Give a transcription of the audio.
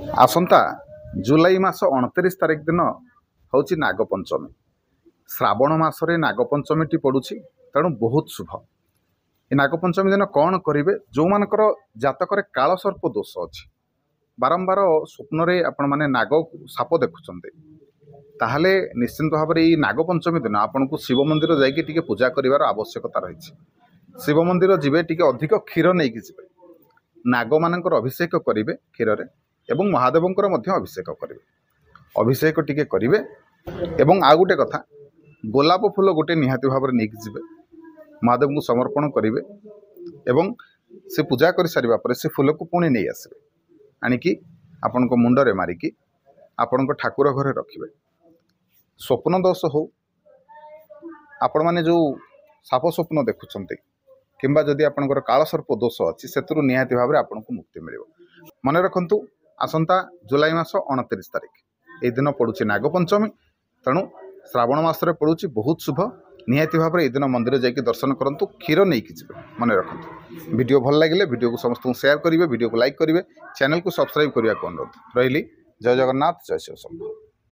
आसंता जुलाई मास 29 तारिख दिन हूँ नागपंचमी। श्रावण मसरे नागपंचमी टी पड़ुछि तेणु बहुत शुभ। ये नागपंचमी दिन कौन करेंगे जो मानकर जातक काल सर्प दोष अच्छी बारंबार स्वप्न आपण मैंने नाग साप देखुंत ताहले निश्चिंत भाव में नागपंचमी दिन आपन को शिव मंदिर जाकि पूजा करार आवश्यकता रही। शिव मंदिर जीवे टी अधिक क्षीर नहीं कि नाग मानकर अभिषेक करेंगे क्षीर रे एवं महादेवंकर मध्य अभिषेक करेंगे। अभिषेक टिके करेंगे एवं आ गोटे कथा गोलाप फूल गोटे निहाती भाव में नहीं कि महादेव को समर्पण करेंगे एवं से पूजा कर सारिबा परे से फूल को पुणी नहीं आसबे आणिकी आपण को मुंडरे मारिकी आपण को ठाकुर घरे रखिबे। स्वप्न दोष हो आपण माने जो साप स्वप्न देखुंत किंबा जदि आपंकर काल सर्प दोष अच्छी से निहाती भाव में आपन को मुक्ति मिल। मन रखु आसंता जुलाई मास 29 तारिख ये दिन पड़ुछि नागपंचमी तेणु श्रावण मासरे पड़ुछि बहुत शुभ। निहाती भाव में दिन मंदिर जाकि दर्शन करूँ क्षीर नहीं कि मन रखु। वीडियो भल लगे वीडियो को समस्त शेयर करेंगे, वीडियो को लाइक करेंगे, चैनल को सब्सक्राइब करने को अनुरोध रही। जय जगन्नाथ, जय शिव शंभु।